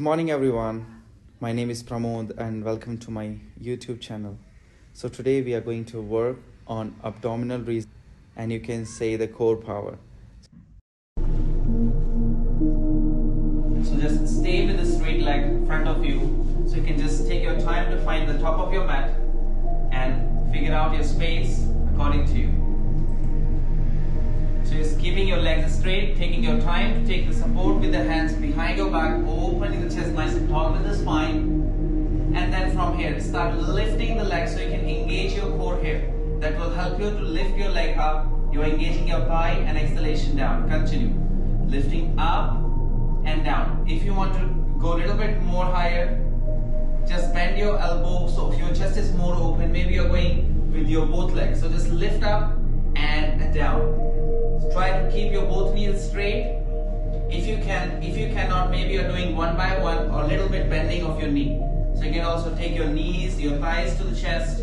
morning everyone. My name is Pramod and welcome to my YouTube channel. So today we are going to work on abdominal raise and you can say the core power. So just stay with the straight leg in front of you. So you can just take your time to find the top of your mat and figure out your space according to you. So just keeping your legs straight, taking your time to take the support with the hands behind your back, opening the chest nice and tall with the spine. And then from here, start lifting the legs so you can engage your core here. That will help you to lift your leg up. You are engaging your thigh and exhalation down. Continue. Lifting up and down. If you want to go a little bit more higher, just bend your elbow so your chest is more open. Maybe you're going with your both legs. So just lift up and down. Try to keep your both knees straight. If you cannot, maybe you're doing one by one or a little bit bending of your knee. So you can also take your knees, your thighs to the chest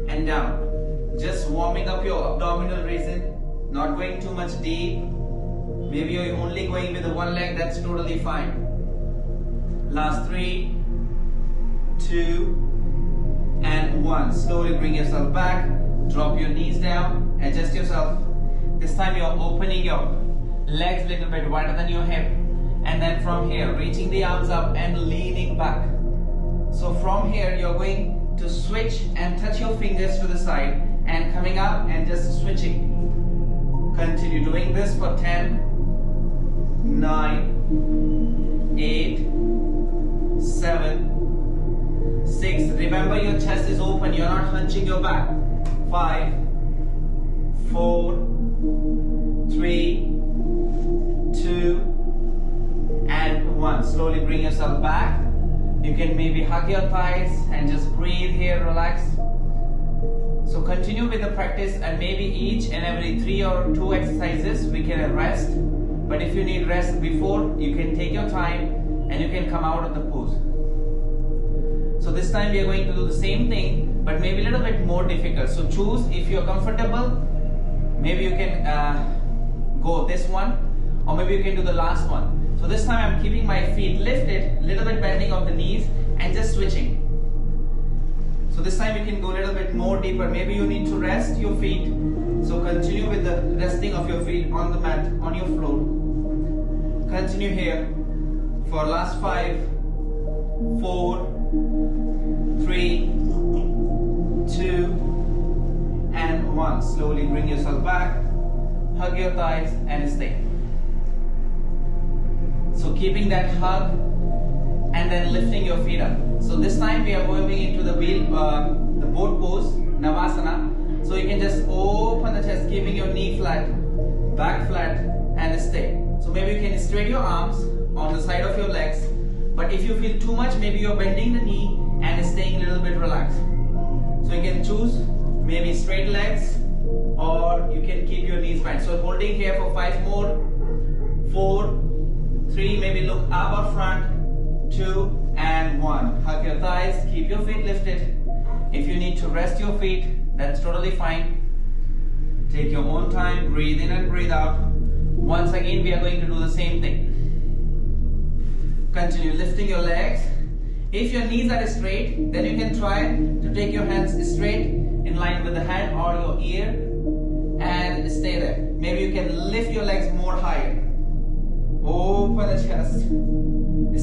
and down. Just warming up your abdominal region, not going too much deep. Maybe you're only going with the one leg, that's totally fine. Last 3, 2, and 1. Slowly bring yourself back, drop your knees down, adjust yourself. This time you're opening your legs a little bit wider than your hip. And then from here, reaching the arms up and leaning back. So from here, you're going to switch and touch your fingers to the side and coming up and just switching. Continue doing this for 10, 9, 8, 7, 6. Remember your chest is open, you're not hunching your back. 5, 4, 3, 2, and 1. Slowly bring yourself back. You can maybe hug your thighs and just breathe here, relax. So continue with the practice, and maybe each and every 3 or 2 exercises we can rest. But if you need rest before, you can take your time and you can come out of the pose. So this time we are going to do the same thing, but maybe a little bit more difficult. So choose if you're comfortable. Maybe you can go this one, or maybe you can do the last one. So this time I'm keeping my feet lifted, little bit bending of the knees and just switching. So this time you can go a little bit more deeper. Maybe you need to rest your feet. So continue with the resting of your feet on the mat, on your floor. Continue here for last 5, 4, 3, 2, and 1. Slowly bring yourself back. Hug your thighs and stay. So keeping that hug and then lifting your feet up. So this time we are moving into the boat pose, Navasana. So you can just open the chest, keeping your knee flat, back flat, and stay. So maybe you can straighten your arms on the side of your legs. But if you feel too much, maybe you're bending the knee and staying a little bit relaxed. So you can choose maybe straight legs, or you can keep your knees bent. So holding here for 5 more, 4, 3, maybe look up or front, 2, and 1. Hug your thighs, keep your feet lifted. If you need to rest your feet, that's totally fine. Take your own time, breathe in and breathe out. Once again, we are going to do the same thing. Continue lifting your legs. If your knees are straight, then you can try to take your hands straight in line with the hand or your ear and stay there. Maybe you can lift your legs more higher. Open the chest.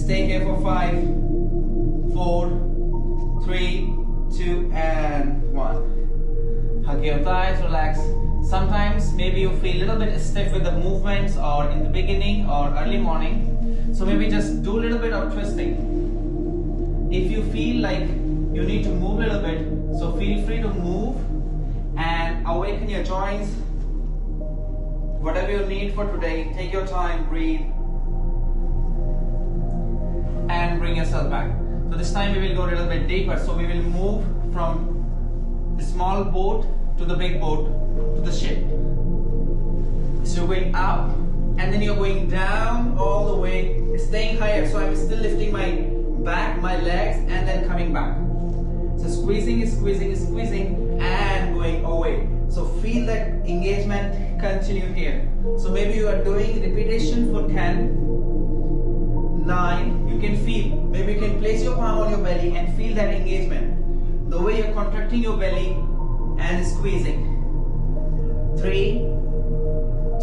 Stay here for 5, 4, 3, 2, and 1. Hug your thighs, relax. Sometimes maybe you feel a little bit stiff with the movements or in the beginning or early morning. So maybe just do a little bit of twisting. If you feel like you need to move a little bit, so feel free to move and awaken your joints. Whatever you need for today, take your time, breathe, and bring yourself back. So this time we will go a little bit deeper. So we will move from the small boat to the big boat to the ship. So you're going up and then you're going down all the way, staying higher. So I'm still lifting my back, my legs, and then coming back. So squeezing, squeezing, squeezing, and going away. So feel that engagement continue here. So maybe you are doing repetition for 10, 9, you You can feel, maybe you can place your palm on your belly and feel that engagement. The way you're contracting your belly and squeezing. 3,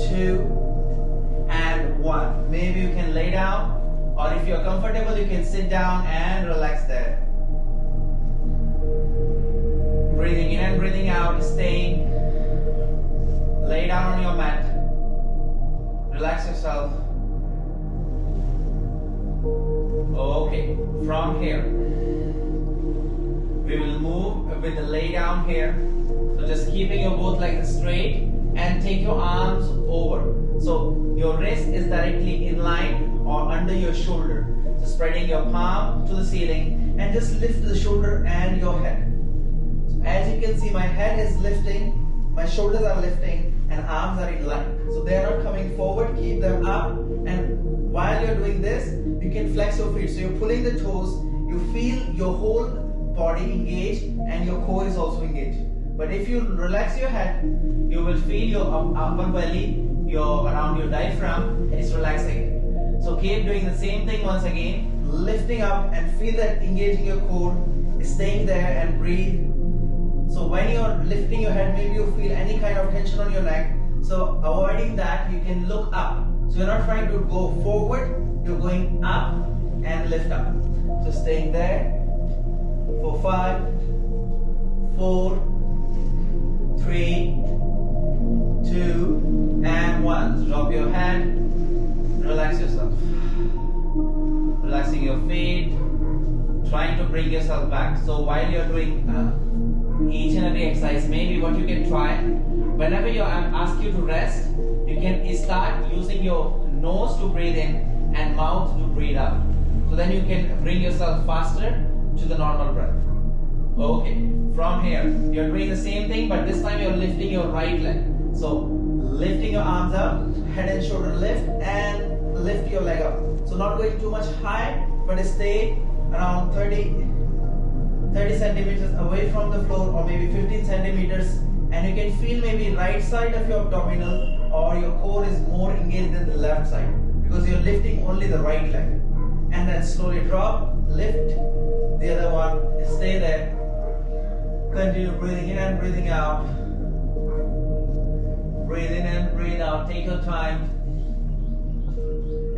2, and 1. Maybe you can lay down, or if you're comfortable, you can sit down and relax there. Breathing in and breathing out, staying. Lay down on your mat. Relax yourself. Okay, from here, we will move with the lay down here. So just keeping your both legs straight and take your arms over. So your wrist is directly in line or under your shoulder. So spreading your palm to the ceiling and just lift the shoulder and your head. So as you can see, my head is lifting, my shoulders are lifting, and arms are in line. So they are not coming forward, keep them up. And while you're doing this, you can flex your feet. So you're pulling the toes, you feel your whole body engaged and your core is also engaged. But if you relax your head, you will feel your upper belly, around your diaphragm is relaxing. So keep doing the same thing once again, lifting up and feel that engaging your core, staying there and breathe. So when you're lifting your head, maybe you feel any kind of tension on your neck. So avoiding that, you can look up. So you're not trying to go forward, you're going up and lift up. So staying there for 5, 4, 3, 2, and 1. So drop your head, relax yourself. Relaxing your feet, trying to bring yourself back. So while you're doing each and every exercise, maybe what you can try, whenever I ask you to rest, you can start using your nose to breathe in and mouth to breathe out. So then you can bring yourself faster to the normal breath. Okay, from here, you're doing the same thing, but this time you're lifting your right leg. So lifting your arms up, head and shoulder lift, and lift your leg up. So not going too much high, but stay around 30 centimeters away from the floor, or maybe 15 centimeters, and you can feel maybe right side of your abdominal or your core is more engaged than the left side because you're lifting only the right leg. And then slowly drop, lift the other one, stay there, continue breathing in and breathing out. Breathe in and breathe out, take your time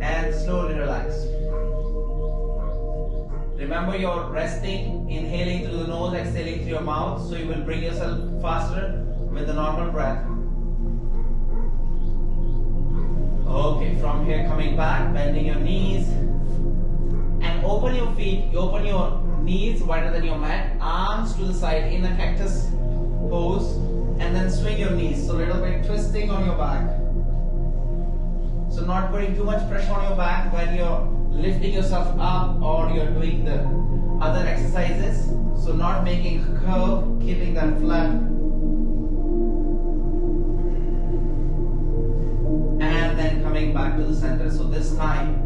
and slowly relax. Remember, you're resting, inhaling through the nose, exhaling through your mouth, so you will bring yourself faster with the normal breath. Okay, from here coming back, bending your knees and open your feet. You open your knees wider than your mat, arms to the side in a cactus pose, and then swing your knees. So a little bit twisting on your back. So not putting too much pressure on your back when you're lifting yourself up or you're doing the other exercises. So not making a curve, keeping that flat. And then coming back to the center. So this time,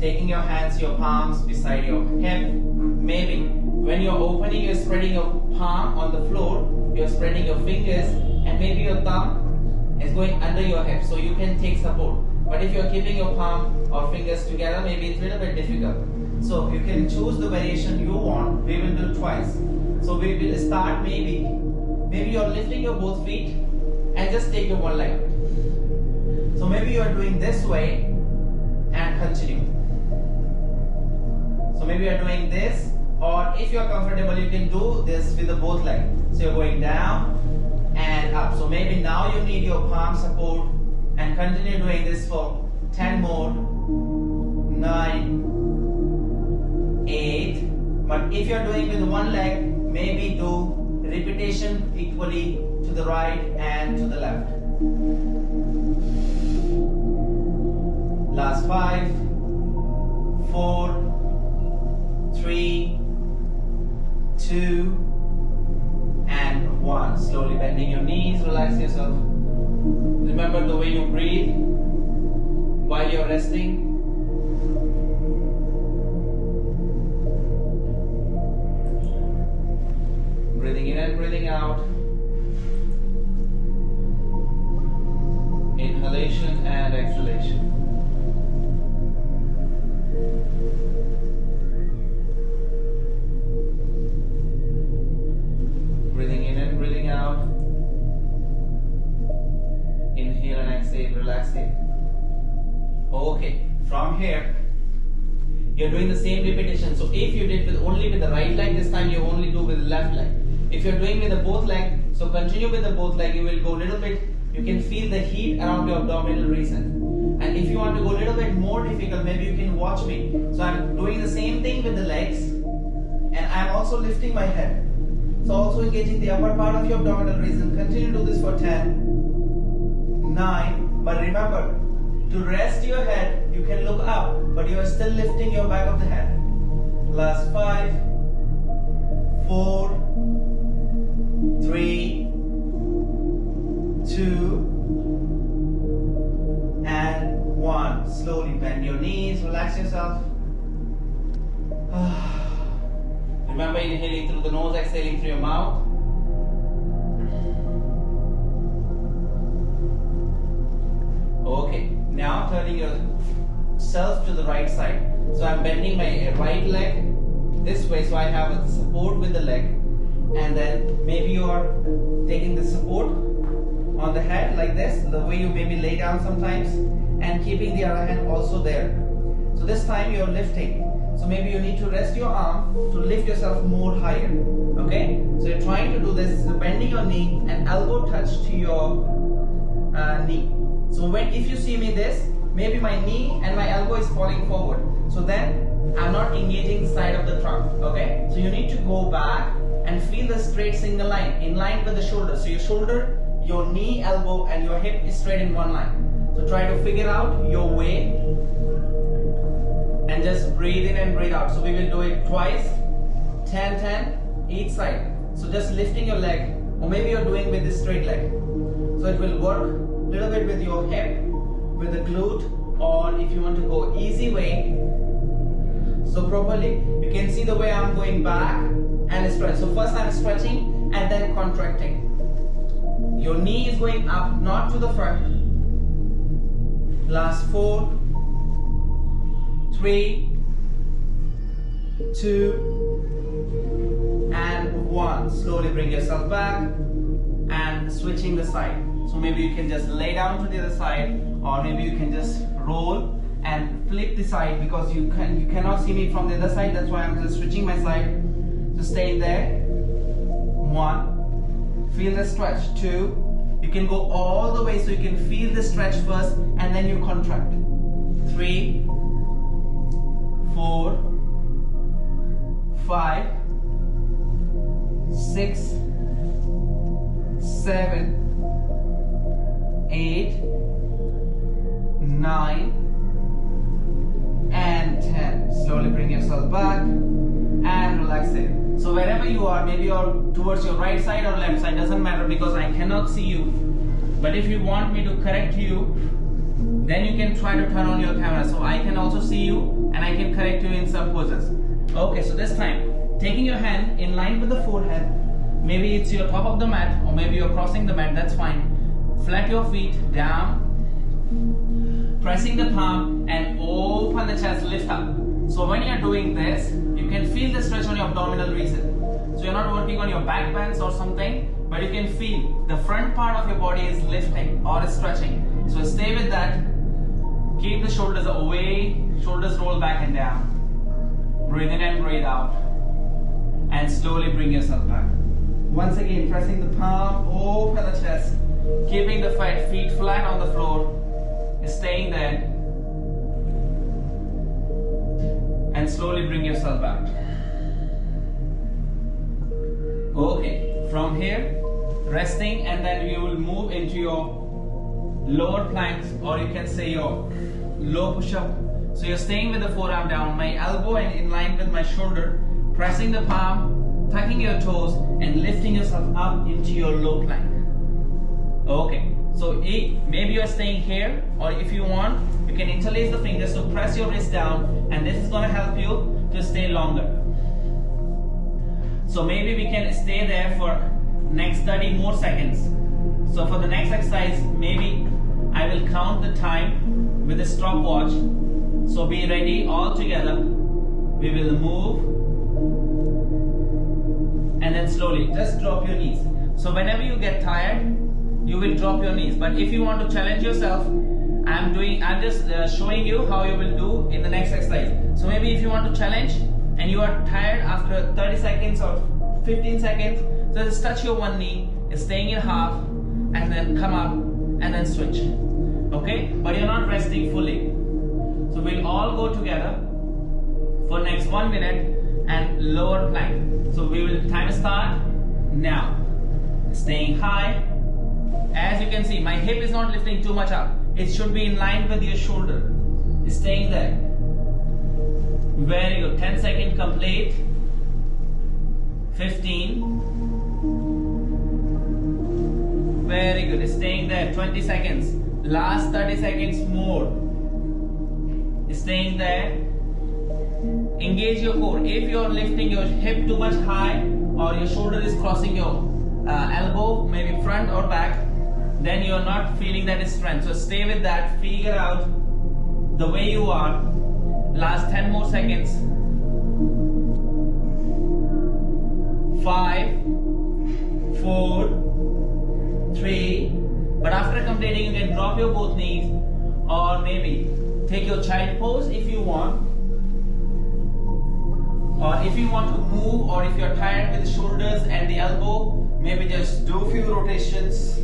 taking your hands, your palms beside your hip. Maybe when you're opening, you're spreading your palm on the floor, you're spreading your fingers, and maybe your thumb is going under your hip, so you can take support. But if you're keeping your palm or fingers together, maybe it's a little bit difficult. So you can choose the variation you want. We will do twice. So we will start maybe you're lifting your both feet and just take your one leg. So maybe you're doing this way and continue. So maybe you're doing this, or if you're comfortable, you can do this with the both legs. So you're going down and up. So maybe now you need your palm support, and continue doing this for 10 more, 9, 8. But if you're doing with one leg, maybe do repetition equally to the right and to the left. Last 5, 4, 3, 2, and 1. Slowly bending your knees, relax yourself. Remember the way you breathe while you're resting. Breathing in and breathing out. Inhalation and exhalation. you're doing the same repetition. So if you did only with the right leg, this time you only do with the left leg. If you're doing with the both leg, so continue with the both leg, you will go a little bit, you can feel the heat around your abdominal region. And if you want to go a little bit more difficult, maybe you can watch me. So I'm doing the same thing with the legs, and I'm also lifting my head. So also engaging the upper part of your abdominal region. Continue to do this for 10, 9, but remember, to rest your head, you can look up, but you are still lifting your back of the head. Last 5, 4, 3, 2, and 1. Slowly bend your knees, relax yourself. Remember, inhaling through the nose, exhaling through your mouth. Okay, now turning yourself to the right side. So I'm bending my right leg this way, so I have a support with the leg. And then maybe you are taking the support on the head like this, the way you maybe lay down sometimes, and keeping the other hand also there. So this time you're lifting. So maybe you need to rest your arm to lift yourself more higher. Okay? So you're trying to do this, so bending your knee and elbow touch to your knee. So if you see me this, maybe my knee and my elbow is falling forward. So then I'm not engaging the side of the trunk. Okay? So you need to go back and feel the straight single line in line with the shoulder. So your shoulder, your knee, elbow, and your hip is straight in one line. So try to figure out your way and just breathe in and breathe out. So we will do it twice, 10, 10, each side. So just lifting your leg, or maybe you're doing with this straight leg. So it will work a little bit with your hip, with the glute, or if you want to go easy way, so properly, you can see the way I'm going back and stretch. So first I'm stretching and then contracting. Your knee is going up, not to the front. Last 4, 3, 2, and 1. Slowly bring yourself back and switching the side. So maybe you can just lay down to the other side, or maybe you can just roll and flip the side, because you cannot see me from the other side. That's why I'm just switching my side. So stay there. 1. Feel the stretch. 2. You can go all the way, so you can feel the stretch first and then you contract. 3, 4, 5, 6, 7, 8, 9, and 10. Slowly bring yourself back and relax it. So wherever you are, maybe you're towards your right side or left side, doesn't matter, because I cannot see you. But if you want me to correct you, then you can try to turn on your camera, so I can also see you and I can correct you in some poses. Okay, so this time, taking your hand in line with the forehead, maybe it's your top of the mat, or maybe you're crossing the mat, that's fine. Flat your feet down, pressing the palm and open the chest, lift up. So when you're doing this, you can feel the stretch on your abdominal region. So you're not working on your back bends or something, but you can feel the front part of your body is lifting or stretching. So stay with that. Keep the shoulders away, shoulders roll back and down. Breathe in and breathe out. And slowly bring yourself back. Once again, pressing the palm, open the chest, keeping the feet flat on the floor, staying there. And slowly bring yourself back. Okay, from here, resting, and then you will move into your lower planks, or you can say your low push-up. So you're staying with the forearm down, my elbow and in line with my shoulder, pressing the palm, tucking your toes, and lifting yourself up into your low plank. Okay, so maybe you're staying here, or if you want, you can interlace the fingers to press your wrist down, and this is going to help you to stay longer. So maybe we can stay there for next 30 more seconds. So for the next exercise, maybe I will count the time with a stopwatch. So be ready all together. We will move and then slowly just drop your knees. So whenever you get tired, you will drop your knees. But if you want to challenge yourself, I'm just showing you how you will do in the next exercise. So maybe if you want to challenge and you are tired after 30 seconds or 15 seconds, so just touch your one knee, staying in half, and then come up and then switch. Okay, but you're not resting fully. So we'll all go together for next 1 minute and lower plank. So we will time start now. Staying high. As you can see, my hip is not lifting too much up. It should be in line with your shoulder. Staying there. Very good. 10 seconds complete. 15. Very good. Staying there. 20 seconds. Last 30 seconds more. Staying there. Engage your core. If you are lifting your hip too much high or your shoulder is crossing your elbow, maybe front or back, then you are not feeling that strength. So stay with that. Figure out the way you are. Last 10 more seconds. 5, 4, 3. But after completing, you can drop your both knees or maybe take your child pose if you want. Or if you want to move, or if you're tired with the shoulders and the elbow, maybe just do a few rotations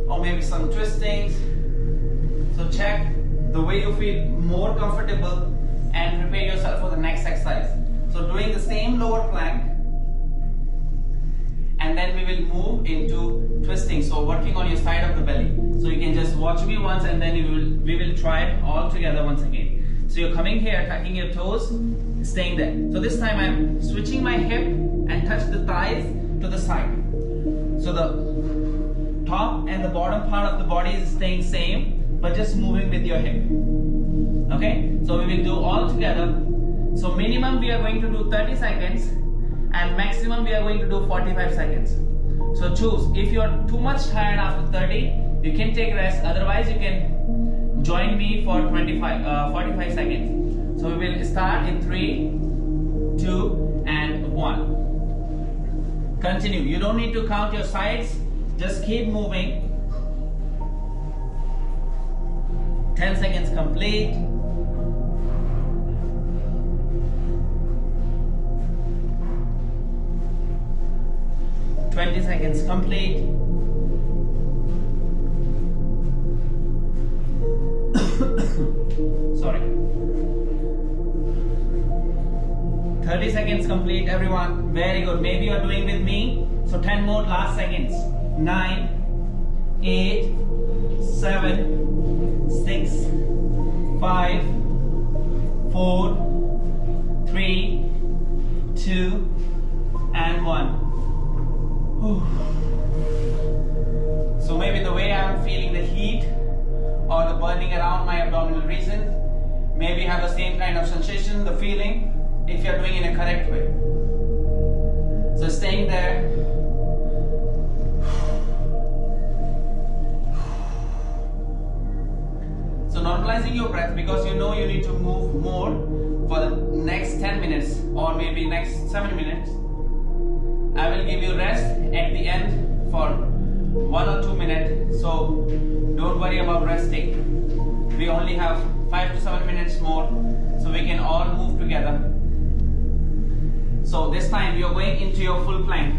or maybe some twistings. So check the way you feel more comfortable and prepare yourself for the next exercise. So doing the same lower plank, and then we will move into twisting. So working on your side of the belly. So you can just watch me once and then we will try it all together once again. So you're coming here, tucking your toes, staying there. So this time I'm switching my hip and touch the thighs to the side. So the top and the bottom part of the body is staying same, but just moving with your hip. Okay, so we will do all together. So minimum we are going to do 30 seconds and maximum we are going to do 45 seconds. So choose. If you are too much tired after 30, you can take rest. Otherwise you can join me for 45 seconds. So we will start in 3, 2 and 1. Continue. You don't need to count your sides. Just keep moving. 10 seconds complete. 20 seconds complete. Sorry. 30 seconds complete, everyone. Very good. Maybe you are doing with me. So 10 more last seconds. 9, 8, 7, 6, 5, 4, 3, 2, and 1. So maybe the way I'm feeling the heat or the burning around my abdominal region, maybe have the same kind of sensation, the feeling, if you're doing it in a correct way. So staying there. So normalizing your breath, because you know you need to move more for the next 10 minutes or maybe next 7 minutes. I will give you rest at the end for 1 or 2 minutes. So don't worry about resting. We only have 5 to 7 minutes more, so we can all move together. So this time you are going into your full plank.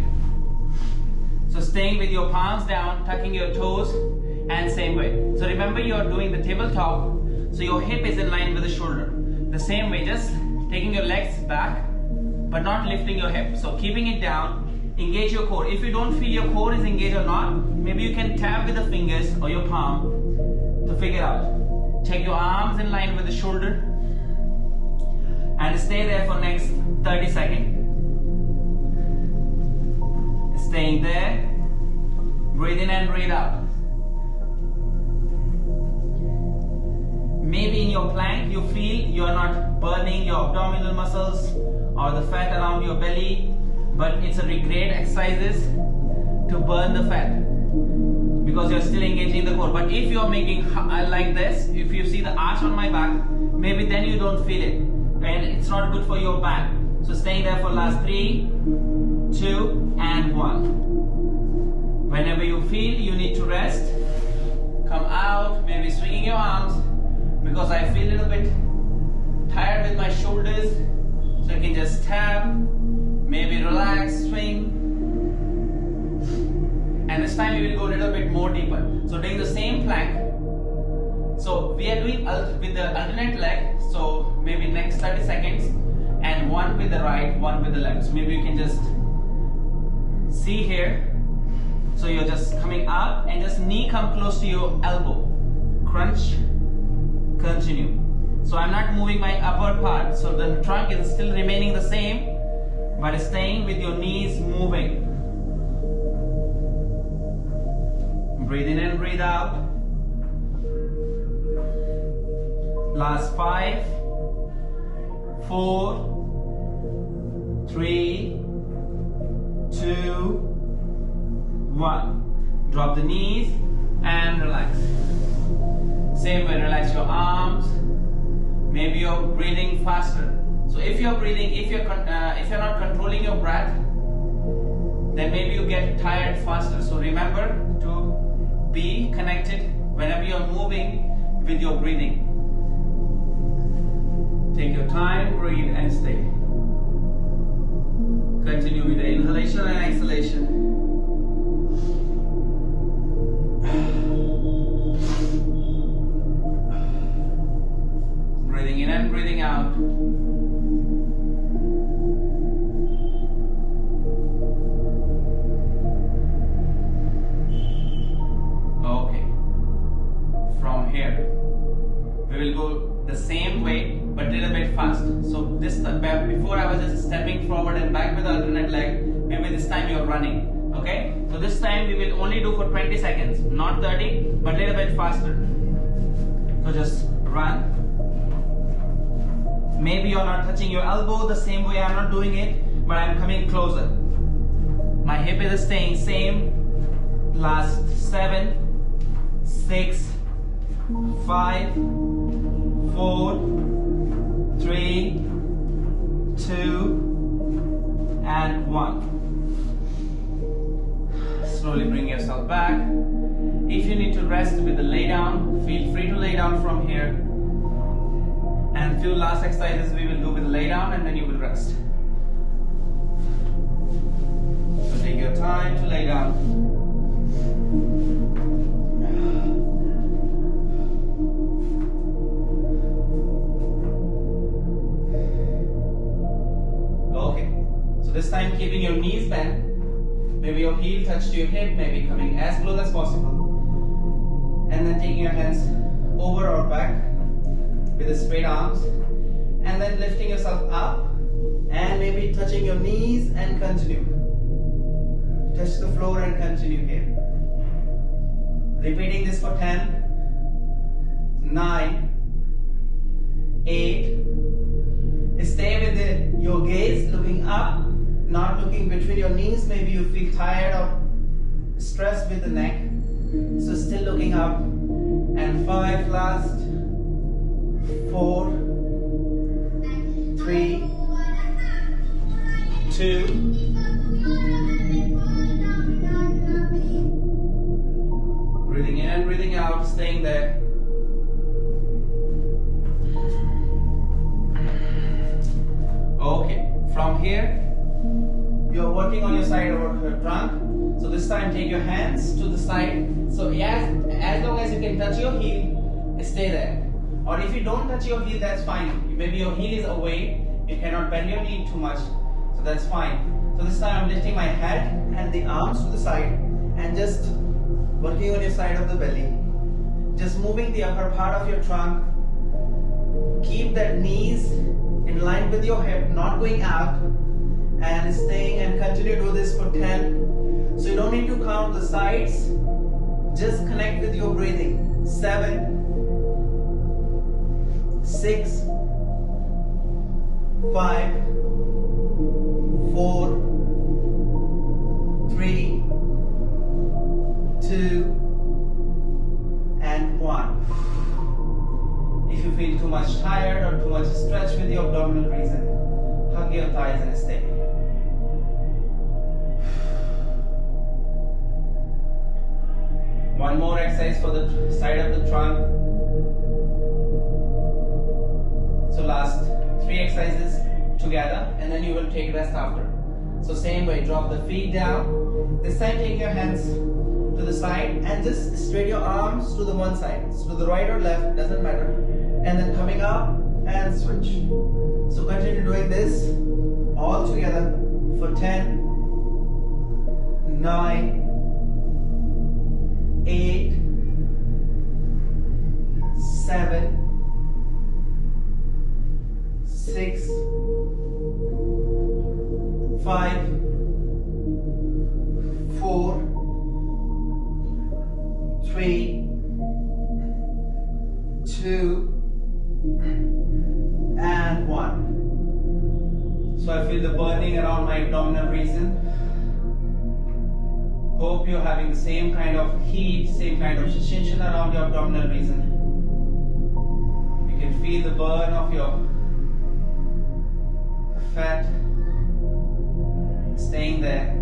So staying with your palms down, tucking your toes, and same way. So remember you are doing the tabletop, so your hip is in line with the shoulder. The same way, just taking your legs back, but not lifting your hip. So keeping it down, engage your core. If you don't feel your core is engaged or not, maybe you can tap with the fingers or your palm to figure out. Take your arms in line with the shoulder and stay there for next 30 seconds. Staying there. Breathe in and breathe out. Maybe in your plank you feel you are not burning your abdominal muscles or the fat around your belly, but it's a great exercises to burn the fat because you're still engaging the core. But if you're making like this, if you see the arch on my back, maybe then you don't feel it and it's not good for your back. So staying there for last 3, 2 and 1. Whenever you feel you need to rest, come out, maybe swinging your arms, because I feel a little bit tired with my shoulders. So you can just tap, maybe relax, swing. And this time we will go a little bit more deeper. So doing the same plank. So we are doing with the alternate leg. So maybe next 30 seconds. And one with the right, one with the left. So maybe you can just see here. So you're just coming up and just knee come close to your elbow. Crunch, continue. So I'm not moving my upper part. So the trunk is still remaining the same, but staying with your knees moving. Breathe in and breathe out. Last 5, 4, 3, 2, 1. Drop the knees and relax. Same way, relax your arms. Maybe you're breathing faster. So if you're breathing, if you're not controlling your breath, then maybe you get tired faster. So remember to be connected whenever you're moving with your breathing. Take your time, breathe and stay. Continue with the inhalation and exhalation. Breathing in and breathing out. Okay. From here, we will go the same way but a little bit fast. So this before I was just stepping forward and back with the alternate leg. Maybe this time you're running. Okay. So this time we will only do for 20 seconds, not 30, but a little bit faster. So just run. Maybe you're not touching your elbow the same way. I'm not doing it, but I'm coming closer. My hip is staying same. Last 7, 6, 5, 4, 3, 2, and 1. Slowly bring yourself back. If you need to rest with the lay down, feel free to lay down from here. And few last exercises we will do with the lay down and then you will rest. So take your time to lay down. Okay. So this time keeping your knees bent. Maybe your heel touched your hip, maybe coming as close as possible. And then taking your hands over or back with the straight arms. And then lifting yourself up and maybe touching your knees and continue. Touch the floor and continue here. Repeating this for 10, 9, 8. Stay with your gaze looking up, not looking between your knees. Maybe you feel tired or stressed with the neck. So still looking up. And 5 last. 4, 3, 2. Breathing in and breathing out, staying there. Okay, from here, you're working on your side or your trunk. So this time take your hands to the side. So as long as you can touch your heel, stay there. Or if you don't touch your heel, that's fine. Maybe your heel is away, you cannot bend your knee too much, so that's fine. So this time I'm lifting my head and the arms to the side and just working on your side of the belly. Just moving the upper part of your trunk. Keep the knees in line with your hip, not going out, and staying, and continue to do this for 10. So you don't need to count the sides, just connect with your breathing. 7, 6, 5, 4, 3, 2, and 1. If you feel too much tired or too much stretch with your abdominal region, hug your thighs and stay. One more exercise for the side of the trunk. exercises together and then you will take rest after. So same way, drop the feet down. This time take your hands to the side and just straight your arms to the one side. So to the right or left, doesn't matter. And then coming up and switch. So continue doing this all together for 10, 9, 8, 7, 6, 5, 4, 3, 2, and 1. So I feel the burning around my abdominal region. Hope you're having the same kind of heat, same kind of sensation around your abdominal region. You can feel the burn of your fat staying there.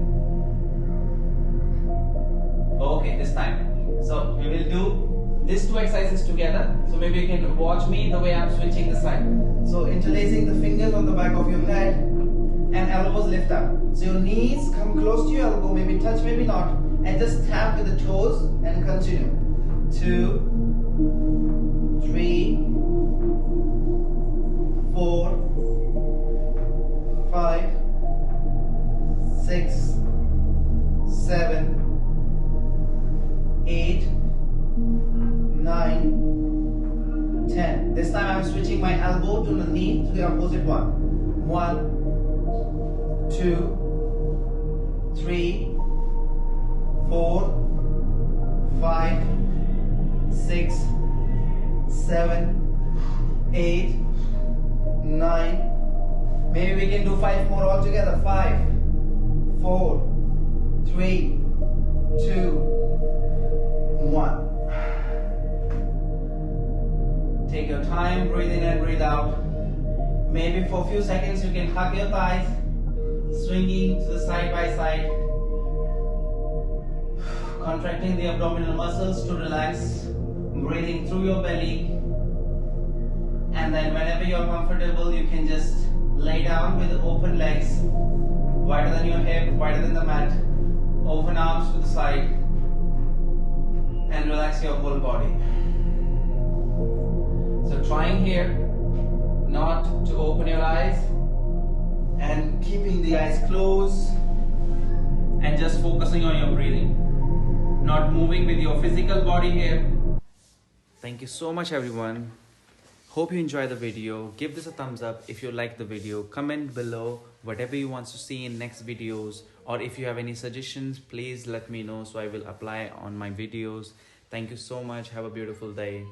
Okay, this time. So we will do these two exercises together. So maybe you can watch me the way I'm switching the side. So interlacing the fingers on the back of your head and elbows lift up. So your knees come close to your elbow, maybe touch, maybe not, and just tap with the toes and continue. 2, 3, 4, 5, 6, 7, 8, 9, 10. This time I'm switching my elbow to the knee to the opposite one. 1, 2, 3, 4, 5, 6, 7, 8, 9. Maybe we can do 5 more all together. 5, 4, 3, 2, 1. Take your time, breathe in and breathe out. Maybe for a few seconds you can hug your thighs, swinging to the side by side, contracting the abdominal muscles to relax, breathing through your belly. And then whenever you're comfortable, you can just lay down with open legs, wider than your hip, wider than the mat, open arms to the side, and relax your whole body. So trying here not to open your eyes and keeping the eyes closed and just focusing on your breathing, not moving with your physical body here. Thank you so much everyone. Hope you enjoy the video. Give this a thumbs up if you like the video. Comment below whatever you want to see in next videos, or if you have any suggestions, please let me know so I will apply on my videos. Thank you so much. Have a beautiful day.